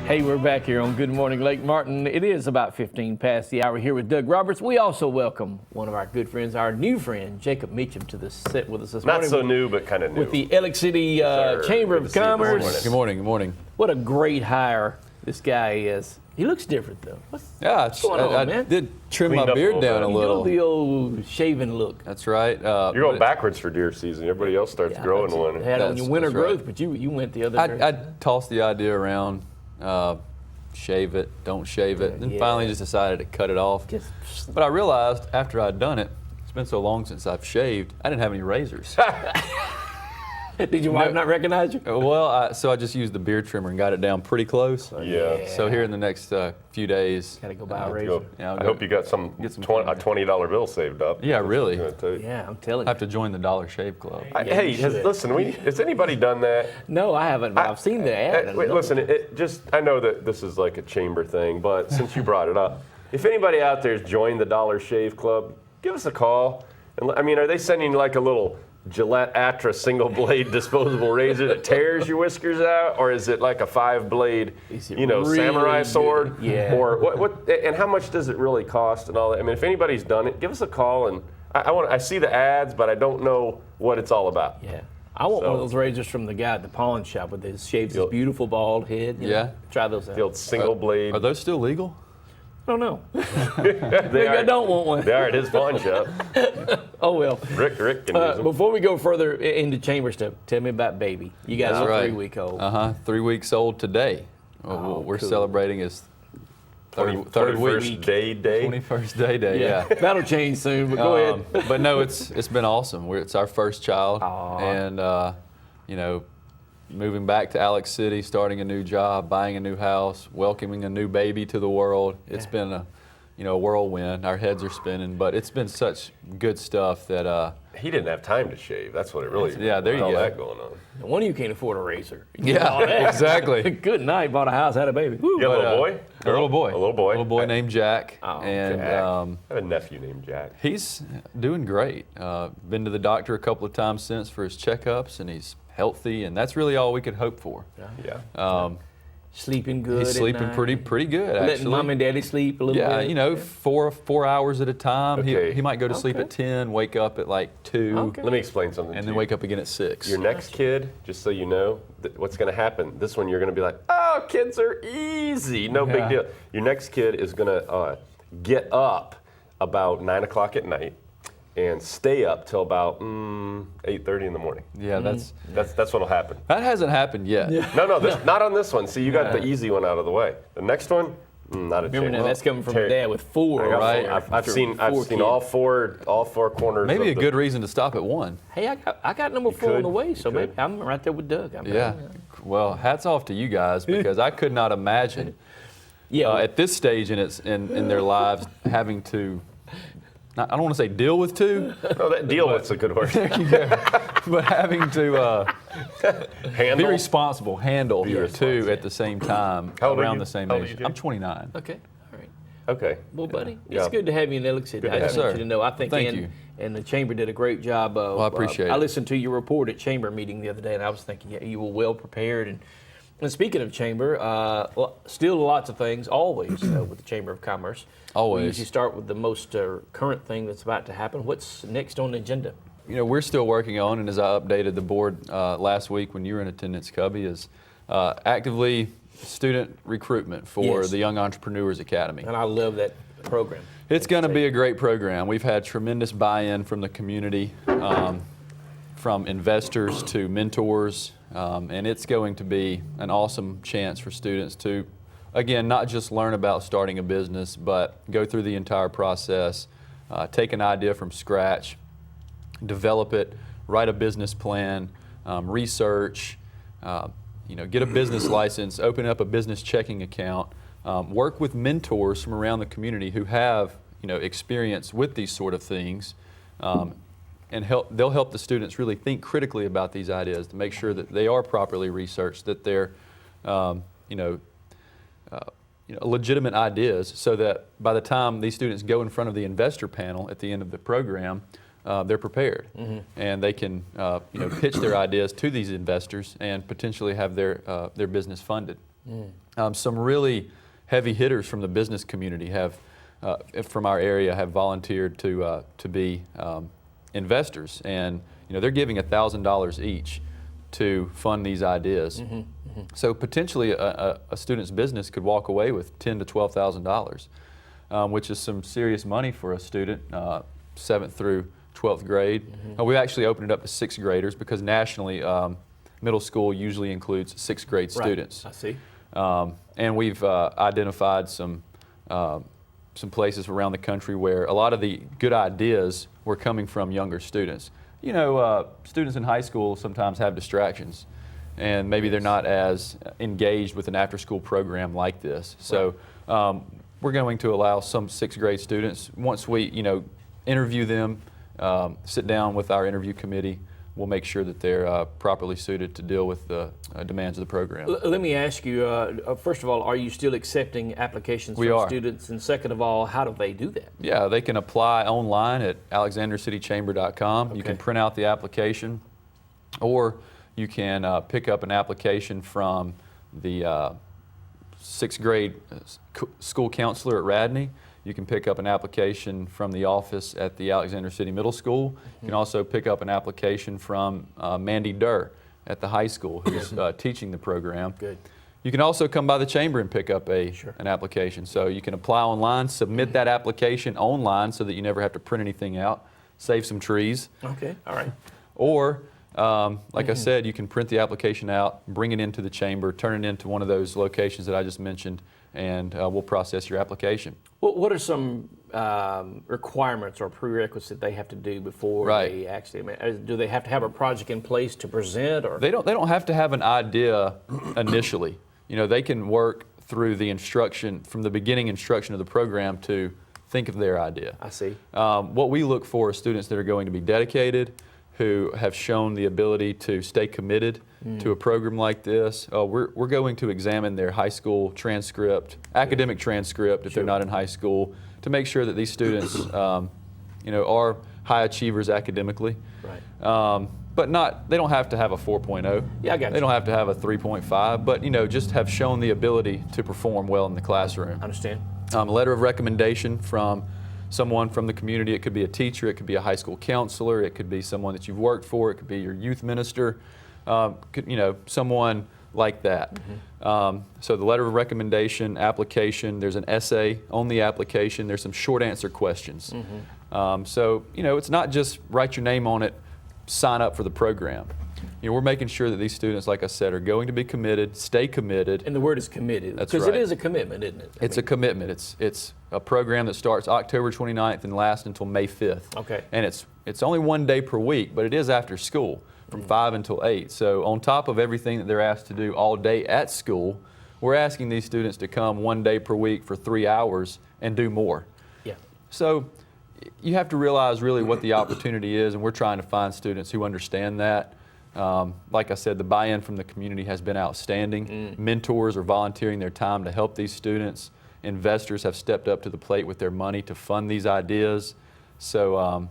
Hey, we're back here on Good Morning Lake Martin. It is about 15 past the hour here with Doug Roberts. We also welcome one of our good friends, our new friend, Jacob Meacham, to the set with us this morning. Not so new, but kind of new. With the Ellick City Chamber of Commerce. Good morning, good morning. What a great hire this guy is. He looks different, though. What's going on, I man? did trim Cleaned my up a beard little down bit. a You little. know the old shaven look. That's right. You're going backwards for deer season. Everybody else starts growing one. You had on your winter That's right. growth, but you went the other I direction. tossed the idea around, shave it, don't shave it, and Yeah. finally just decided to cut it off. But I realized after I'd done it, it's been so long since I've shaved, I didn't have any razors. Did your wife not recognize you? Well, so I just used the beard trimmer and got it down pretty close. Yeah. So here in the next few days. Gotta go buy a razor. Yeah, I'll I go- hope you got a $20 bill saved up. Yeah, really. Yeah, I'm telling I you. have to join the Dollar Shave Club. Hey, you should. listen, has anybody done that? No, I haven't, but I've seen the ad. Wait, listen, I know that this is like a chamber thing, but since you brought it up, if anybody out there's joined the Dollar Shave Club, give us a call. And I mean, are they sending like a little Gillette Atra single blade disposable razor that tears your whiskers out, or is it like a 5-blade, really samurai good? sword? Yeah. Or what? And how much does it really cost and all that? I mean, if anybody's done it, give us a call. And I see the ads, but I don't know what it's all about. Yeah. I want one of those razors from the guy at the pawn shop with his shaves his beautiful bald head. You know. Yeah. Try those out. The old single blade. Are those still legal? I don't know. They I don't want one. They are at his pawn shop. Oh, well. Rick can use them. Before we go further into chamber stuff, tell me about baby. You guys are 3 week old. 3 weeks old today. We're cool. celebrating his third week. 21st day. 21st day, yeah. That'll change soon, but go ahead. But no, it's been awesome. It's our first child, Aw. and moving back to Alex City, starting a new job, buying a new house, welcoming a new baby to the world. It's been a whirlwind. Our heads are spinning, but it's been such good stuff that. He didn't have time to shave. That's what it really. Yeah, there you all go. that going on. One of you can't afford a razor. Yeah, exactly. Good night. Bought a house, had a baby. Woo. You got a little boy? A little boy. A little boy. A little boy named Jack. Oh, and Jack. I have a nephew named Jack. he's doing great. Been to the doctor a couple of times since for his checkups, and he's healthy, and that's really all we could hope for. Yeah. Sleeping good. He's at sleeping night. pretty good, Letting actually. mom and daddy sleep a little bit. Yeah, 4 hours at a time. Okay. He might go to sleep at 10, wake up at like 2, Okay. Let me explain something and to then you. wake up again at 6. Your next kid, just so you know, what's going to happen. This one, you're going to be like, oh, kids are easy. No big Yeah. deal. Your next kid is going to get up about 9 o'clock at night and stay up till about 8:30 in the morning. Yeah, That's what'll happen. that hasn't happened yet. No, not on this one. See, you got the easy one out of the way. The next one, not a Remember chance. now, that's coming from Terry- a dad with 4. I got Right. four. I've seen kids. all four corners. Maybe of a good reason to stop at 1. Hey, I got number 4 on could. the way, so You maybe could. I'm right there with Doug. Yeah. Well, hats off to you guys, because I could not imagine at this stage in their lives having to. I don't want to say deal with 2, Oh, that deal with a good word. but having to be Handle. responsible, handle Be 2 responsible. at the same time, How old are around you? the same How old are age. you, Jay? I'm 29. Okay, all right. Okay. Well, buddy, Yeah. it's good to have you in Ellick City. Good to I just have want you. you to know, I think Thank Ann you. and the Chamber did a great job of. Well, I appreciate I it. listened to your report at Chamber meeting the other day, and I was thinking, yeah, you were well prepared. And speaking of Chamber, still lots of things, always, with the Chamber of Commerce. Always. We usually start with the most current thing that's about to happen. What's next on the agenda? We're still working on, and as I updated the board last week when you were in attendance, Cubby, is actively student recruitment for Yes. the Young Entrepreneurs Academy. And I love that program. It's going to be a great program. We've had tremendous buy-in from the community, from investors to mentors, and it's going to be an awesome chance for students to, again, not just learn about starting a business, but go through the entire process, take an idea from scratch, develop it, write a business plan, research, get a business license, open up a business checking account, work with mentors from around the community who have experience with these sort of things, and they'll help the students really think critically about these ideas to make sure that they are properly researched, that they're legitimate ideas, so that by the time these students go in front of the investor panel at the end of the program, they're prepared, and they can pitch their ideas to these investors and potentially have their business funded. Some really heavy hitters from the business community from our area have volunteered to be investors, and they're giving $1,000 each to fund these ideas. So potentially a student's business could walk away with $10,000 to $12,000, which is some serious money for a student, 7th through 12th grade. We've actually opened it up to 6th graders because nationally middle school usually includes 6th grade students. I see. And we've identified some places around the country where a lot of the good ideas were coming from younger students. Students in high school sometimes have distractions, and maybe they're not as engaged with an after-school program like this. So we're going to allow some 6th grade students, once we interview them, sit down with our interview committee, we'll make sure that they're properly suited to deal with the demands of the program. Let me ask you, first of all, are you still accepting applications from students? And second of all, how do they do that? Yeah, they can apply online at alexandercitychamber.com. Okay. You can print out the application, or you can pick up an application from the 6th grade school counselor at Radney. You can pick up an application from the office at the Alexander City Middle School. You can also pick up an application from Mandy Durr at the high school, who's teaching the program. Good. You can also come by the chamber and pick up an application. So you can apply online, submit that application online so that you never have to print anything out, save some trees. Okay, all right. Or, like I said, you can print the application out, bring it into the chamber, turn it into one of those locations that I just mentioned, and we'll process your application. Well, what are some requirements or prerequisites that they have to do before they actually? Do they have to have a project in place to present, or they don't have to have an idea initially. They can work through the instruction from the beginning instruction of the program to think of their idea. I see. What we look for is students that are going to be dedicated, who have shown the ability to stay committed to a program like this. We're going to examine their high school transcript, academic transcript if they're not in high school, to make sure that these students are high achievers academically. Right. But they don't have to have a 4.0. Yeah, I got you. They don't have to have a 3.5, but just have shown the ability to perform well in the classroom. Understand. A letter of recommendation from someone from the community. It could be a teacher, it could be a high school counselor, it could be someone that you've worked for, it could be your youth minister, someone like that. So the letter of recommendation, application, there's an essay on the application, there's some short answer questions. So it's not just write your name on it, sign up for the program. We're making sure that these students, like I said, are going to be committed, stay committed. And the word is committed. That's because right. it is a commitment, isn't it? It's a commitment. It's a program that starts October 29th and lasts until May 5th. Okay. And it's only one day per week, but it is after school from 5 until 8. So on top of everything that they're asked to do all day at school, we're asking these students to come one day per week for 3 hours and do more. Yeah. So you have to realize really what the opportunity is, and we're trying to find students who understand that. Like I said, the buy-in from the community has been outstanding. Mentors are volunteering their time to help these students. Investors have stepped up to the plate with their money to fund these ideas. So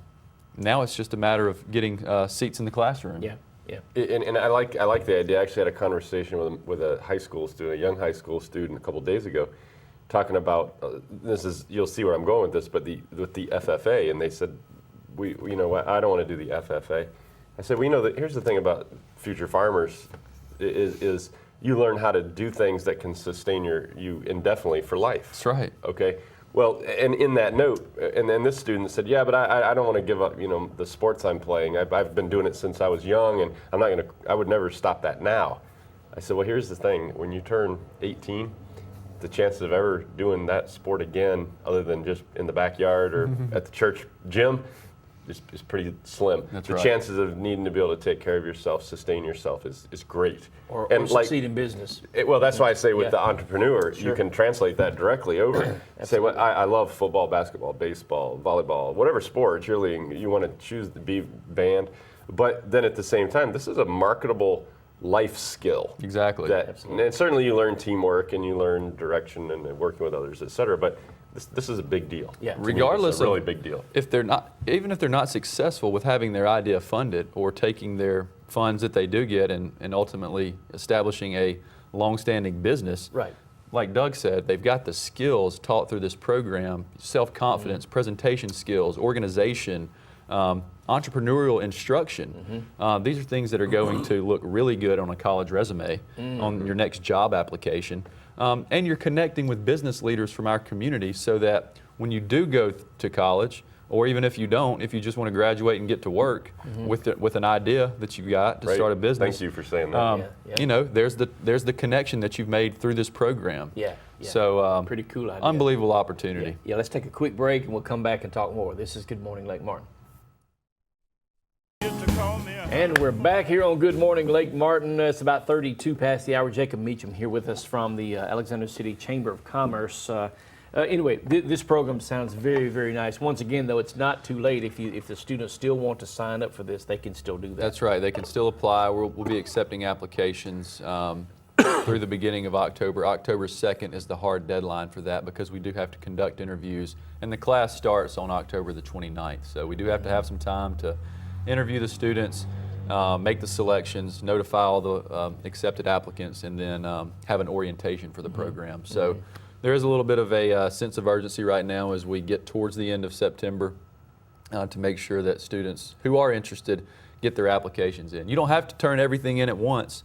now it's just a matter of getting seats in the classroom. Yeah, yeah. And I like the idea. I actually had a conversation with a high school student, a young high school student, a couple days ago, talking about you'll see where I'm going with this, but with the FFA, and they said, I don't want to do the FFA. I said, that here's the thing about future farmers is you learn how to do things that can sustain you indefinitely for life. That's right. Okay. Well, and in that note, and then this student said, yeah, but I don't want to give up, the sports I'm playing. I've been doing it since I was young, and I would never stop that now. I said, well, here's the thing. When you turn 18, the chances of ever doing that sport again, other than just in the backyard or at the church gym, is pretty slim. That's the right. chances of needing to be able to take care of yourself, sustain yourself is great. Or succeed in business. Well, that's why I say with the entrepreneur, Sure. you can translate that directly over. Say, well, I love football, basketball, baseball, volleyball, whatever sport, cheerleading, you want to choose to be band. But then at the same time, this is a marketable life skill. Exactly. And certainly you learn teamwork and you learn direction and working with others, et cetera. But this is a big deal. Yeah. Regardless it's a really of big deal. Even if they're not successful with having their idea funded or taking their funds that they do get and ultimately establishing a longstanding business. Right. Like Doug said, they've got the skills taught through this program, self-confidence, presentation skills, organization, entrepreneurial instruction. These are things that are going to look really good on a college resume, on your next job application. And you're connecting with business leaders from our community so that when you do go to college, or even if you don't, if you just want to graduate and get to work with an idea that you've got to start a business. Thank you for saying that. You know, there's the connection that you've made through this program. Yeah. So Pretty cool idea. unbelievable opportunity. Yeah, let's take a quick break and we'll come back and talk more. This is Good Morning Lake Martin. And we're back here on Good Morning Lake Martin. It's about 32 past the hour. Jacob Meacham here with us from the Alexander City Chamber of Commerce. Anyway, this program sounds very, very nice. Once again, though, it's not too late. If the students still want to sign up for this, they can still do that. That's right. They can still apply. We'll be accepting applications through the beginning of October. October 2nd is the hard deadline for that because we do have to conduct interviews, and the class starts on October the 29th. So we do have to have some time to interview the students, make the selections, notify all the accepted applicants, and then have an orientation for the program. So there is a little bit of a sense of urgency right now as we get towards the end of September to make sure that students who are interested get their applications in. You don't have to turn everything in at once.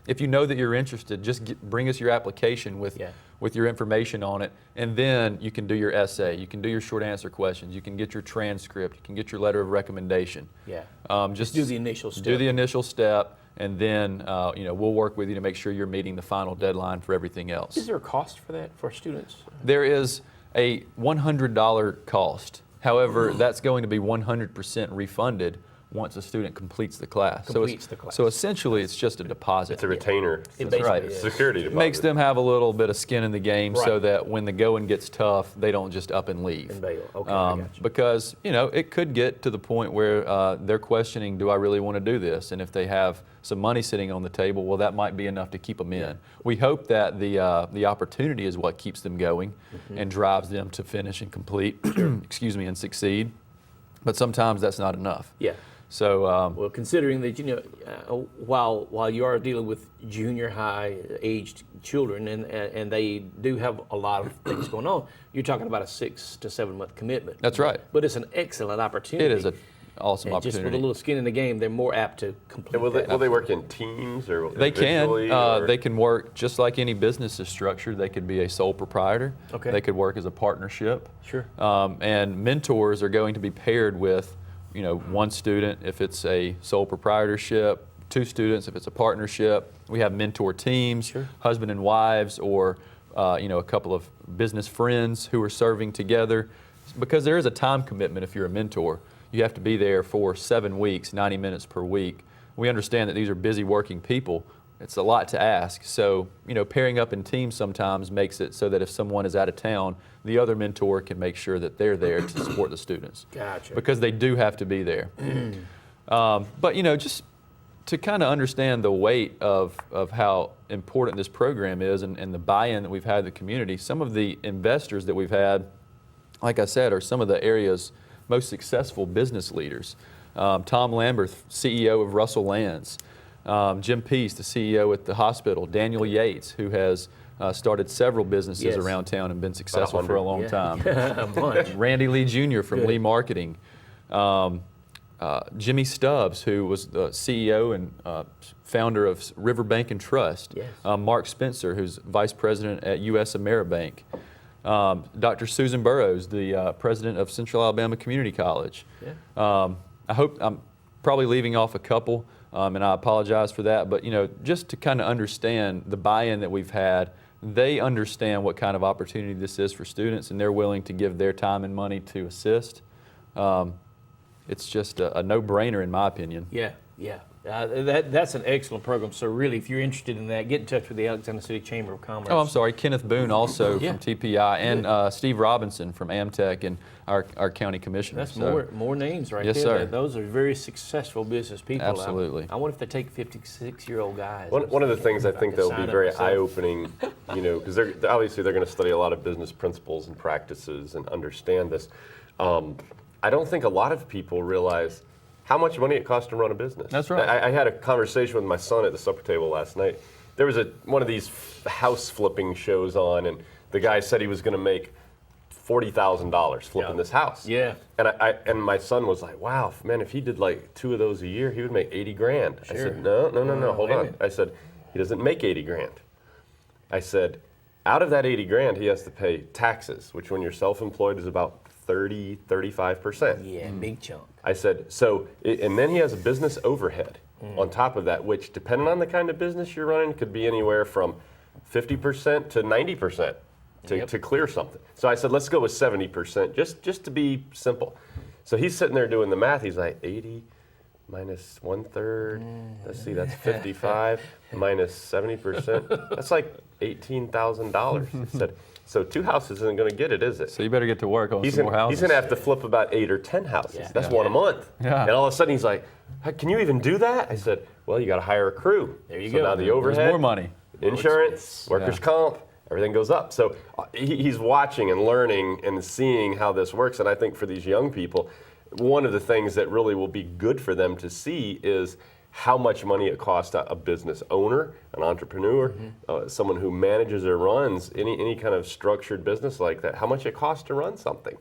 If you know that you're interested, just bring us your application with your information on it, and then you can do your essay, you can do your short answer questions, you can get your transcript, you can get your letter of recommendation. Yeah. Just do the initial step. Do the initial step, and then you know, we'll work with you to make sure you're meeting the final deadline for everything else. Is there a cost for that for students? There is a $100 cost. However, that's going to be 100% refunded once a student completes the class. So essentially, it's just a deposit. It's a retainer. That's right. Security deposit. It makes them have a little bit of skin in the game so that when the going gets tough, they don't just up and leave. And bail. Okay, I got you. Because, you know, it could get to the point where they're questioning, do I really want to do this? And if they have some money sitting on the table, well, that might be enough to keep them in. We hope that the opportunity is what keeps them going and drives them to finish and complete, excuse me, and succeed. But sometimes that's not enough. Yeah. So, well, considering that, you know, while you are dealing with junior high aged children and they do have a lot of things going on, you're talking about a 6 to 7 month commitment. That's right. But it's an excellent opportunity. It is an awesome and opportunity. Just with a little skin in the game, they're more apt to complete that. Will they work in teams or They can. or? They can work just like any business is structured. They could be a sole proprietor. Okay. They could work as a partnership. Sure. And mentors are going to be paired with, you know, one student if it's a sole proprietorship, 2 students if it's a partnership. We have mentor teams, husband and wives, or you know, a couple of business friends who are serving together. Because there is a time commitment if you're a mentor. You have to be there for 7 weeks, 90 minutes per week. We understand that these are busy working people. It's a lot to ask. So, you know, pairing up in teams sometimes makes it so that if someone is out of town, the other mentor can make sure that they're there to support the students. Gotcha. Because they do have to be there. But, you know, just to kind of understand the weight of how important this program is and the buy-in that we've had in the community, some of the investors that we've had, like I said, are some of the area's most successful business leaders. Tom Lambert, CEO of Russell Lands. Jim Peace, the CEO at the hospital. Daniel Yates, who has started several businesses around town and been successful for a long time. Randy Lee Jr. from Lee Marketing. Jimmy Stubbs, who was the CEO and founder of Riverbank and Trust. Mark Spencer, who's vice president at U.S. Ameribank. Dr. Susan Burrows, the president of Central Alabama Community College. I hope I'm probably leaving off a couple, and I apologize for that, but, you know, just to kind of understand the buy-in that we've had, they understand what kind of opportunity this is for students, and they're willing to give their time and money to assist. It's just a no-brainer in my opinion. That's an excellent program. So really, if you're interested in that, get in touch with the Alexander City Chamber of Commerce. Oh, I'm sorry, Kenneth Boone also from TPI, and Steve Robinson from Amtech and our county commissioner. That's more names right there. Yes, sir. Those are very successful business people. Absolutely. I wonder if they take 56-year-old guys. One of the things I think that will be very eye-opening, you know, because obviously they're going to study a lot of business principles and practices and understand this. I don't think a lot of people realize how much money it costs to run a business. That's right. I had a conversation with my son at the supper table last night, there was one of these house flipping shows on, and the guy said he was going to make $40,000 flipping this house. Yeah. And my son was like, wow, man, if he did like 2 of those a year, he would make 80 grand. I Sure. said, no, hold wait a on. minute. I said, he doesn't make 80 grand. I said, out of that 80 grand, he has to pay taxes, which when you're self-employed is about 35%. Yeah, big chunk. I said, and then he has a business overhead on top of that, which depending on the kind of business you're running could be anywhere from 50% to 90% to clear something. So I said, let's go with 70%, just to be simple. So he's sitting there doing the math. He's like, 80 minus 1/3. Let's see, that's 55 minus 70%. That's like $18,000. I said, so 2 houses isn't going to get it, is it? So you better get to work on some more houses. He's going to have to flip about 8 or 10 houses. Yeah. That's one a month. Yeah. And all of a sudden he's like, "Hey, can you even do that?" I said, well, you got to hire a crew. There you so go. Now the There's overhead, more money. insurance, workers' comp, everything goes up. So he's watching and learning and seeing how this works. And I think for these young people, one of the things that really will be good for them to see is how much money it costs a business owner, an entrepreneur, someone who manages or runs any kind of structured business like that, how much it costs to run something.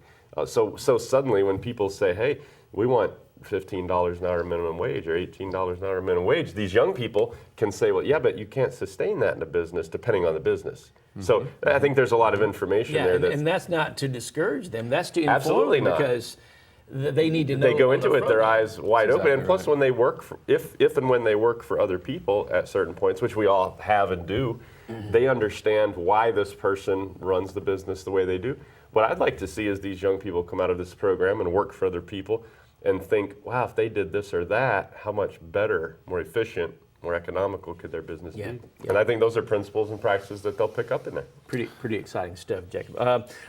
So suddenly when people say, hey, we want $15 an hour minimum wage or $18 an hour minimum wage, these young people can say, well, yeah, but you can't sustain that in a business depending on the business. So I think there's a lot of information there. And that's not to discourage them. That's to inform Absolutely them not. because they need to know. They go on into the it their front end. eyes wide open, and exactly plus right. when they work, if and when they work for other people at certain points, which we all have and do, they understand why this person runs the business the way they do. What I'd like to see is these young people come out of this program and work for other people and think, wow, if they did this or that, how much better, more efficient, more economical could their business Yeah, be? yeah. And I think those are principles and practices that they'll pick up in there. Pretty exciting stuff, Jacob.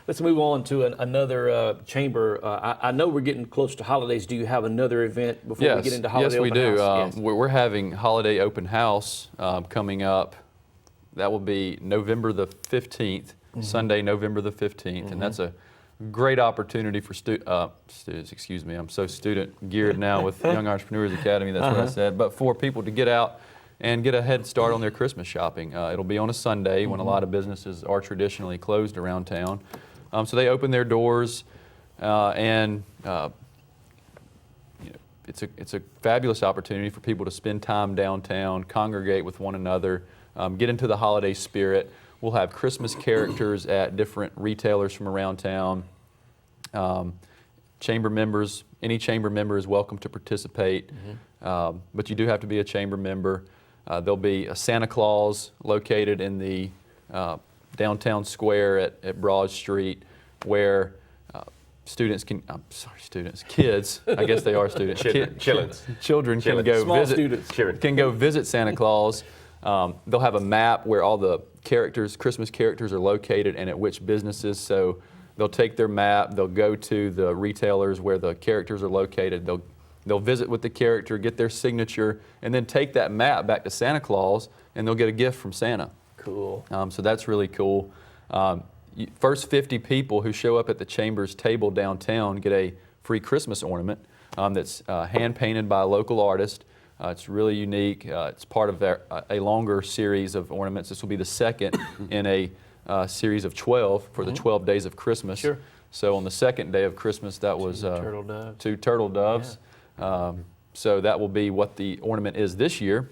Let's move on to another chamber. I know we're getting close to holidays. Do you have another event before we get into holiday yes, we open do. house? Yes. We're having holiday open house coming up. That will be November the 15th, Sunday, November the 15th, and that's a great opportunity for students. Excuse me, I'm so student geared now with Young Entrepreneurs Academy. That's what I said. But for people to get out and get a head start on their Christmas shopping. It'll be on a Sunday when a lot of businesses are traditionally closed around town. So they open their doors and it's a fabulous opportunity for people to spend time downtown, congregate with one another, get into the holiday spirit. We'll have Christmas characters at different retailers from around town. Chamber members, any chamber member is welcome to participate, but you do have to be a chamber member. There'll be a Santa Claus located in the downtown square at Broad Street where kids, I guess they are students. Children can go Small visit. students. Can go visit Santa Claus. They'll have a map where all the Christmas characters are located and at which businesses. So they'll take their map, they'll go to the retailers where the characters are located. They'll visit with the character, get their signature, and then take that map back to Santa Claus, and they'll get a gift from Santa. Cool. So that's really cool. First 50 people who show up at the Chamber's table downtown get a free Christmas ornament that's hand-painted by a local artist. It's really unique. It's part of a longer series of ornaments. This will be the second in a series of 12 for the 12 days of Christmas. Sure. So on the second day of Christmas, that was turtle doves. 2 turtle doves. So that will be what the ornament is this year.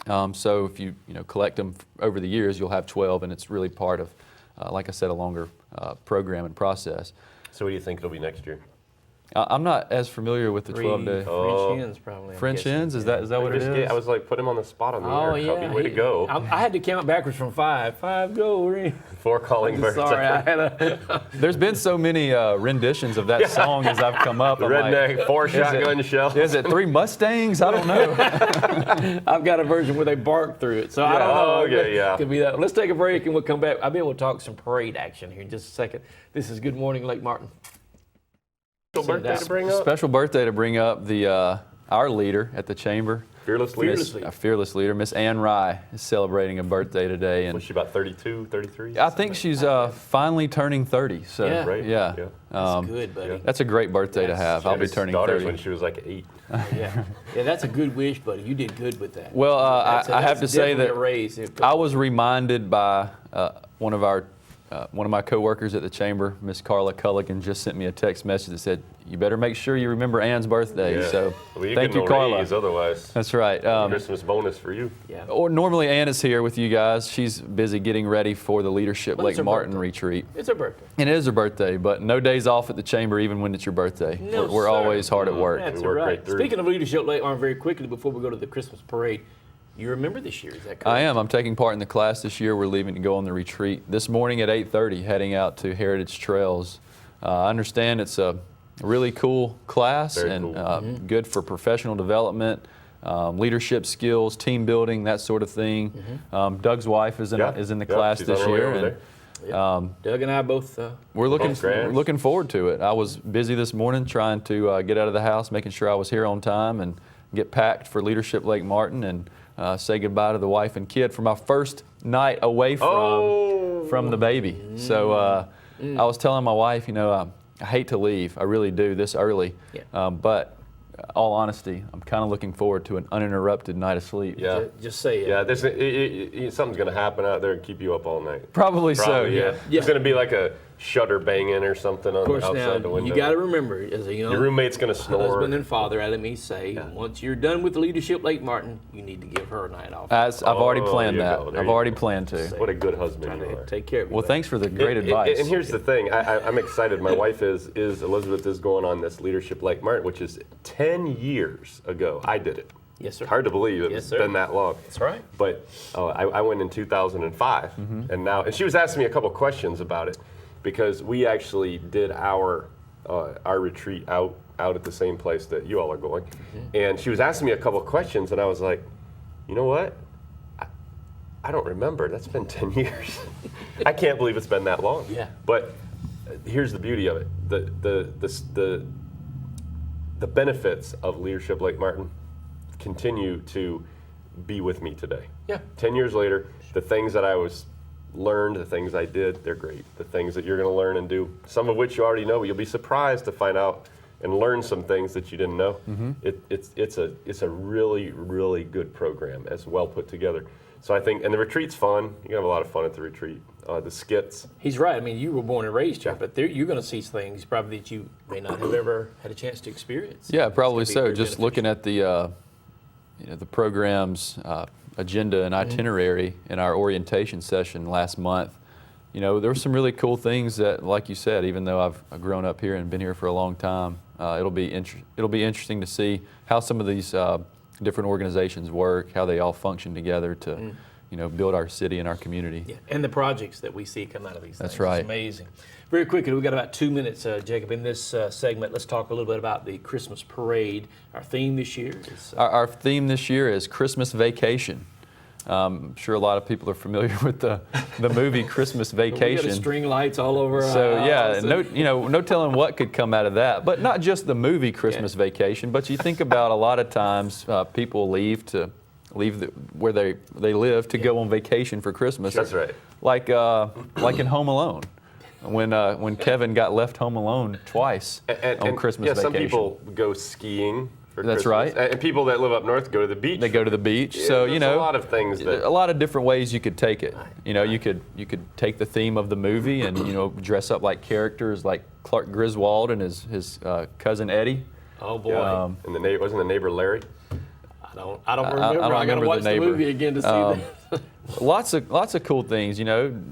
So if you collect them over the years, you'll have 12, and it's really part of, like I said, a longer program and process. So what do you think it'll be next year? I'm not as familiar with the 12-day. French hens, probably. I'm French guessing. hens? Is that what it is? I was like, put him on the spot on the Oh, air. yeah. Cubby. Way to go. I had to count backwards from 5. 5, go, Ring. 4 calling birds. Sorry, I had a. There's been so many renditions of that song as I've come up. I'm Redneck, like, 4 is shotgun it- shells. Is it 3 Mustangs? I don't know. I've got a version where they bark through it, so I don't know. Oh, okay, yeah. Could be that. Let's take a break and we'll come back. I'll be able to talk some parade action here in just a second. This is Good Morning Lake Martin. Special birthday to bring up? Special birthday to bring up the our leader at the Chamber, Fearless leader. Fearlessly. Our fearless leader, Miss Ann Rye, is celebrating a birthday today. And Was she about 32, 33? I think she's finally turning 30. So, Yeah. Right? yeah. That's good, buddy. That's a great birthday to have. I'll be turning daughters 30. when she was like 8. Yeah, that's a good wish, buddy. You did good with that. Well, That's I have to say definitely that a raise. I was reminded by one of my coworkers at the chamber, Miss Carla Culligan, just sent me a text message that said, "You better make sure you remember Ann's birthday." Yeah. So Well, you thank get you, no Carla. raise otherwise. That's right. Christmas bonus for you. Yeah. Or normally Ann is here with you guys. She's busy getting ready for the Leadership Well, it's Lake her Martin birthday. retreat. It's her birthday. And it is her birthday, but no days off at the chamber even when it's your birthday. No, we're sir. always hard at work. That's We work right. right through. Speaking of Leadership Lake Martin, very quickly before we go to the Christmas parade, you remember this year? Is that correct? I am. I'm taking part in the class this year. We're leaving to go on the retreat this morning at 8:30, heading out to Heritage Trails. I understand it's a really cool class Very and cool. good for professional development, leadership skills, team building, that sort of thing. Doug's wife is in the class she's on this her way year. over and there. Doug and I both. We're Both grands. looking forward to it. I was busy this morning trying to get out of the house, making sure I was here on time and get packed for Leadership Lake Martin and say goodbye to the wife and kid for my first night away from the baby. So I was telling my wife, I hate to leave. I really do this early. Yeah. But all honesty, I'm kind of looking forward to an uninterrupted night of sleep. Yeah. Just say it. Yeah, something's going to happen out there and keep you up all night. Probably so, Probably, yeah. There's going to be like a shutter banging or something Of course, outside now the window. you got to remember, as a young Your roommate's going to snore. husband and father, let me say, once you're done with Leadership Lake Martin, you need to give her a night off. I've already planned there you that. go. There I've you already go. planned to. What a good husband Trying you to are. take care of you. Well, buddy. thanks for the great advice. And here's the thing. I'm excited. My wife is Elizabeth is going on this Leadership Lake Martin, which is 10 years ago. I did it. Yes, sir. Hard to believe Yes, it's sir. been that long. That's right. But I went in 2005, and she was asking me a couple questions about it, because we actually did our retreat out at the same place that you all are going, and she was asking me a couple questions, and I was like, you know what? I don't remember. That's been 10 years. I can't believe it's been that long. Yeah. But here's the beauty of it: the benefits of Leadership Lake Martin continue to be with me today. Yeah. 10 years later, the things that I learned, the things I did, they're great. The things that you're going to learn and do, some of which you already know, but you'll be surprised to find out and learn some things that you didn't know. It's a really, really good program, as well put together. So I think, and the retreat's fun. You're gonna have a lot of fun at the retreat. The skits. He's right. I mean, you were born and raised here, but you're going to see things probably that you may not have ever had a chance to experience. Yeah, probably It's gonna so. be very Just looking at the program's agenda and itinerary in our orientation session last month, there were some really cool things that, like you said, even though I've grown up here and been here for a long time, it'll be interesting to see how some of these different organizations work, how they all function together to build our city and our community. Yeah, and the projects that we see come out of these That's things. right. It's amazing. Very quickly, we've got about 2 minutes, Jacob. In this segment, let's talk a little bit about the Christmas parade. Our theme this year is... Our theme this year is Christmas Vacation. I'm sure a lot of people are familiar with the movie Christmas We Vacation. got string lights all over. So our house. no telling what could come out of that. But not just the movie Christmas Vacation, but you think about a lot of times people leave where they live to go on vacation for Christmas. That's right. Like in Home Alone, when Kevin got left home alone twice on Christmas vacation. Some people go skiing for That's Christmas. right. And people that live up north go to the beach. They go to the beach. Yeah, So there's a lot of things that a lot of different ways you could take it. You could take the theme of the movie and dress up like characters like Clark Griswold and his cousin Eddie. Oh, boy. And wasn't the neighbor Larry? I don't remember. I got to remember watch the neighbor. movie again to see that. Lots of cool things,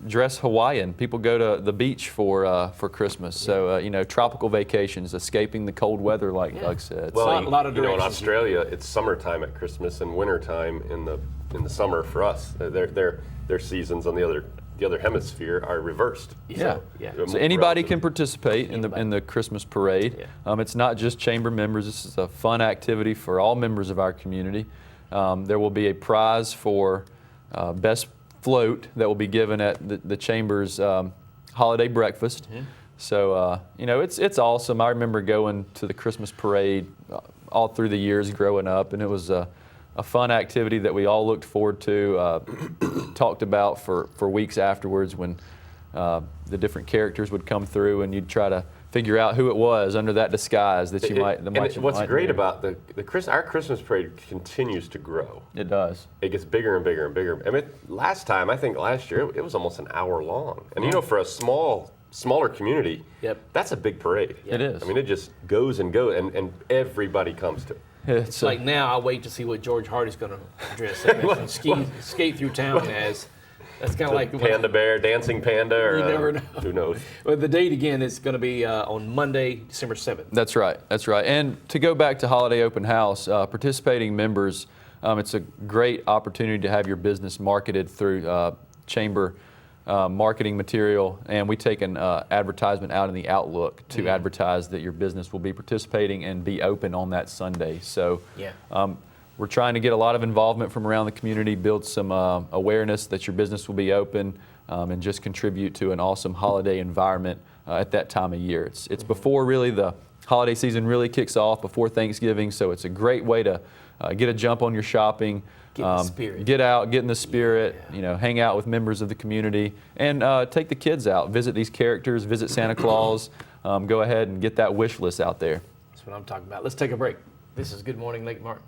dress Hawaiian. People go to the beach for Christmas. So, tropical vacations, escaping the cold weather, like Doug said. Well, a lot of in directions. Australia, it's summertime at Christmas and wintertime in the summer for us. Their seasons on the other hemisphere are reversed. Yeah. Yeah. So anybody can participate in the Christmas parade. It's not just chamber members. This is a fun activity for all members of our community. There will be a prize for best float that will be given at the chamber's holiday breakfast. So it's awesome. I remember going to the Christmas parade all through the years growing up, and it was a a fun activity that we all looked forward to, talked about for weeks afterwards when the different characters would come through and you'd try to figure out who it was under that disguise that you might. What's great about our Christmas parade continues to grow. It does. It gets bigger and bigger and bigger. I mean, last year it was almost an hour long, and you know, for a smaller community, that's a big parade. It is. I mean, it just goes and goes, and everybody comes to it. It's like now I'll wait to see what George Hardy's going to dress up and skate through town as. That's kind of like Panda Bear, Dancing Panda, or you never know. Who knows? Well, the date again is going to be on Monday, December 7th. That's right. That's right. And to go back to Holiday Open House, participating members, it's a great opportunity to have your business marketed through chamber marketing material, and we take an advertisement out in the Outlook to advertise that your business will be participating and be open on that Sunday. So. We're trying to get a lot of involvement from around the community, build some awareness that your business will be open, and just contribute to an awesome holiday environment at that time of year. It's before really the holiday season really kicks off, before Thanksgiving, so it's a great way to get a jump on your shopping, get in the spirit. Get out, get in the spirit, hang out with members of the community, and take the kids out, visit these characters, visit Santa Claus, go ahead and get that wish list out there. That's what I'm talking about. Let's take a break. This is Good Morning Lake Martin.